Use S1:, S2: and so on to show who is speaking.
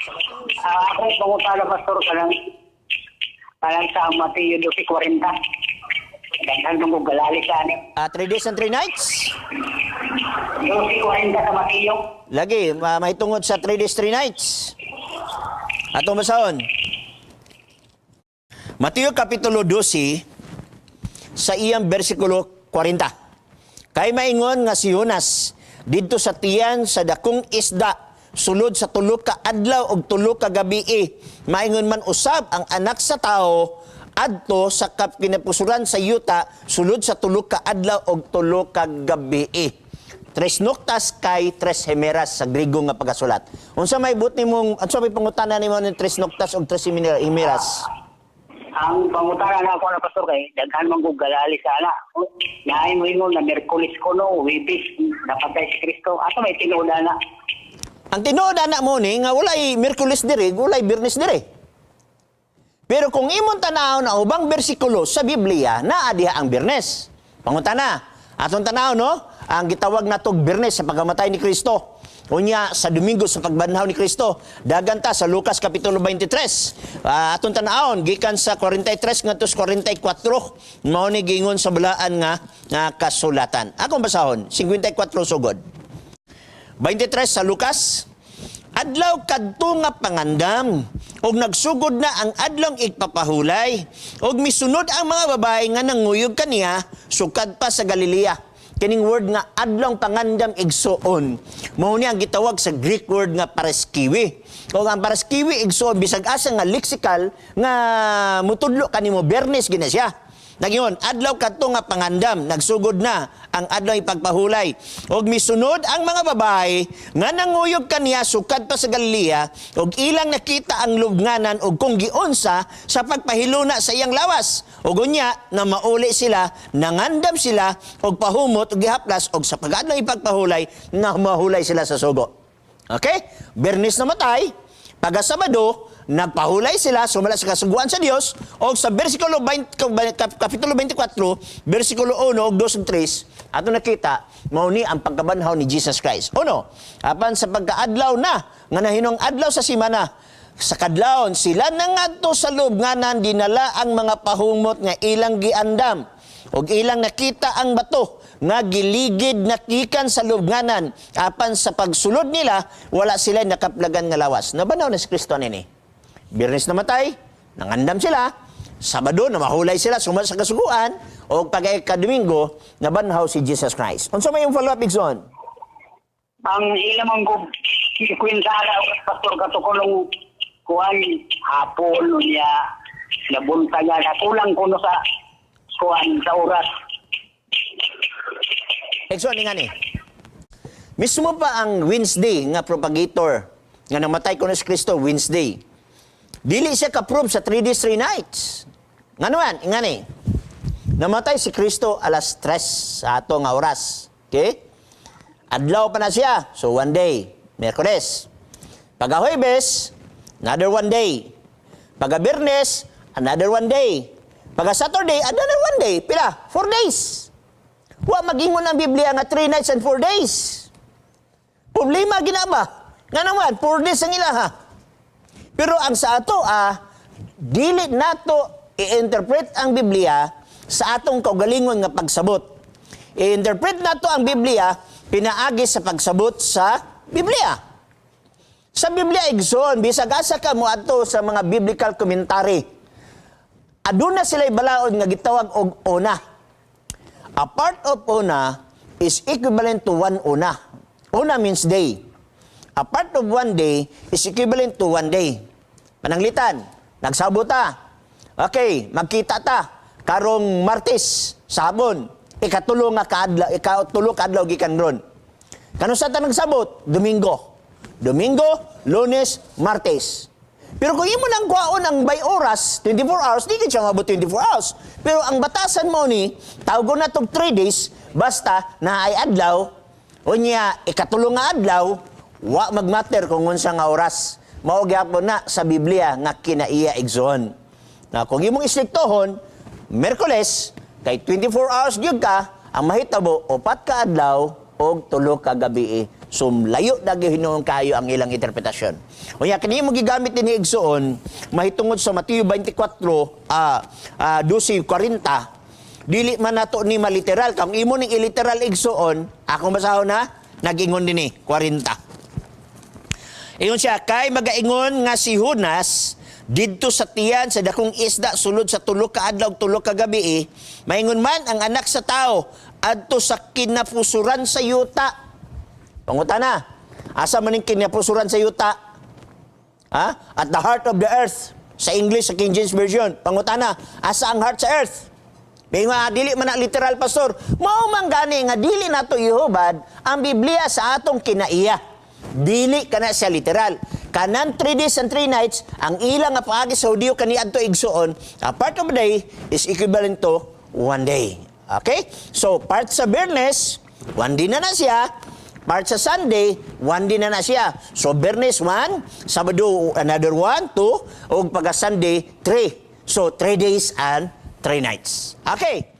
S1: Ako pangutana pastor kanang sa Mateo 12:40. Daghan mong galali sa ani.
S2: 3 days and 3 nights?
S1: 12:40 sa Mateo.
S2: Lagi, mahitungod sa 3 days, 3 nights. Atong basahon. Mateo Kapitulo 12, sa iyang versikulo 40. Kay maingon nga si Jonas, didto sa tiyan sa dakong isda, sulod sa tulo ka adlaw og tulo ka gabi. Maingon man usab ang anak sa tao, adto sa kinapusuran sa yuta, sulod sa tulo ka adlaw og tulo ka gabi. Tres noctas kay tres hemeras sa Griego nga pagkasulat. Unsa may buti mong, unsa may pangutana nimo ng tres noctas og tres hemeras?
S1: Ang pangutana na ako na pastor kay daghan mong galali sa ana. Naay mo ingon na Miyerkules kuno, Webis napatay si Kristo. Ato may tinuod na.
S2: Ang tinuod ana mo ni nga walay Miyerkules diri, walay Biyernes diri. Pero kung imong tanaw na ubang bersikulo sa Biblia, naa diha ang Biyernes. Pangutana, atong tanaw no, ang gitawag natog Biyernes sa pagkamatay ni Kristo. Unya sa Domingo sa pagbanhaw ni Kristo. Dagan ta sa Lucas Kapitulo 23. Atong tanaon gikan sa 43 ngadto sa 44 mao ni gingon sa balaan nga kasulatan. Akong basahon 54 sugod. 23 sa Lucas. Adlaw kadto nga pangandam og nagsugod na ang adlong igpapahulay og misunod ang mga babae nga nanguyog kaniya sukad pa sa Galilea. Kining word nga adlong pangandam igsuon mao ni ang gitawag sa Greek word nga paraskiwi. O ang paraskiwi igsuon bisag asa nga lexical nga mutudlo kanimo Biyernes gina siya. Nagyon, adlaw kadto nga pangandam, nagsugod na ang adlaw ipagpahulay. Og misunod ang mga babae nga nanguyog kaniya sukad pa sa Galilea og ilang nakita ang lubnganan og kung giunsa sa pagpahiluna sa iyang lawas. Og unya na mauli sila, nangandam sila og pahumot og gihaplas og sa pag-adlaw ipagpahulay na mahulay sila sa sugo. Okay? Biyernes namatay, pagka-Sabado nagpahulay sila sumala sa kasuguan sa Dios o sa versikulo 20, kapitulo 24 versikulo 1 og 2 ug 3 ato nakita mao ni ang pagkabanhaw ni Jesus Christ. Uno, apan sa pagkaadlaw na nga nahinong adlaw sa simana sa kadlawon sila nangadto sa lubnganan dinala ang mga pahumot nga ilang giandam og ilang nakita ang bato nga giligid nakikan sa lubnganan apan sa pagsulod nila wala sila nakaplagan nga lawas. Nabanaw na si Kristo nini. Biyernes namatay, nangandam sila. Sabado, namahulay sila, sumala sa kasuguan. O pag-ika-Domingo, nabanhaw si Jesus Christ. Unsa may yung follow-up, Igson?
S1: Ang ilang mong kwintana o pastor katukulong kuhan hapon niya nabuntagan na kulang kuno sa kuhan sa oras.
S2: Igson, nga ni. Mismo pa ang Wednesday nga propagator nga namatay ko na si Kristo, Wednesday. Dili siya ka-prove sa 3 days, 3 nights. Nga naman, ingani. Namatay si Kristo alas 3 sa ato nga oras. Okay? Adlaw pa na siya. So, 1 day. Miyerkules. Pagka-Huwebes, another 1 day. Pagka-Biyernes, another 1 day. Pagka-Saturday, another 1 day. Pila? 4 days. Wa magingon ang Biblia nga 3 nights and 4 days. Problema ginaba. Nga naman, 4 days ang ilaha. Pero ang sa ato, dili nato i-interpret ang Biblia sa atong kaugalingon nga pagsabot. I-interpret nato ang Biblia pinaagi sa pagsabot sa Biblia. Sa Biblia, Igsoon, bisag asa ka mo ato sa mga biblical commentary. Aduna sila balaod nga gitawag og una. A part of una is equivalent to 1 una. Una means day. A part of 1 day is equivalent to 1 day. Pananglitan, nagsabot ta. Okay, magkita ta. Karong Martes, sabon. Ikatulo nga kaadlaw, ikatulo kaadlaw gikan ron. Kano sa ta nagsabot? Domingo. Domingo, Lunes, Martes. Pero kung imo nang kuhaon ang by oras, 24 hours, di ka siya mabot 24 hours. Pero ang batasan mo ni, tawag na itong 3 days, basta na ay adlaw, o niya, ikatulo nga adlaw, wa magmatter kung unsa nga oras. Mao gyapon na sa Biblia nga kinaiya igsoon. Na kung imong istriktohon, Miyerkules kay 24 hours gyud ka, ang mahitabo 4 ka adlaw og 3 ka gabi. So, layo na gihinoon kayo ang ilang interpretasyon. O ya, kani mo gigamit din igsoon, mahitungod sa Mateo 24, 12:40, dili man nato ni maliteral. Kung imo ning iliteral igsoon, akong basahon na, nag-ingon din 40. Ingon siya, kay magaingon nga si Jonas, didto sa tiyan sa dakong isda sulod sa 3 ka adlaw 3 ka gabi, maingon man ang anak sa tao adto sa kinapusuran sa yuta. Pangutana, asa man ning kinapusuran sa yuta? Ha? At the heart of the earth. Sa English, sa King James Version. Pangutana, asa ang heart sa earth? May nga, dili man na literal, pastor. Mao man gani nga dili nato ihubad ang Biblia sa atong kinaiya. Dili kana siya literal. Kanan 3 days and 3 nights, ang ilang nga paagi sa Hudiyo kaniadto igsuon, a part of a day is equivalent to 1 day. Okay? So, part sa Biyernes, 1 day na siya. Part sa Sunday, 1 day na siya. So, Biyernes 1, Sabado another 1, 2, o pagka Sunday, 3. So, 3 days and 3 nights. Okay?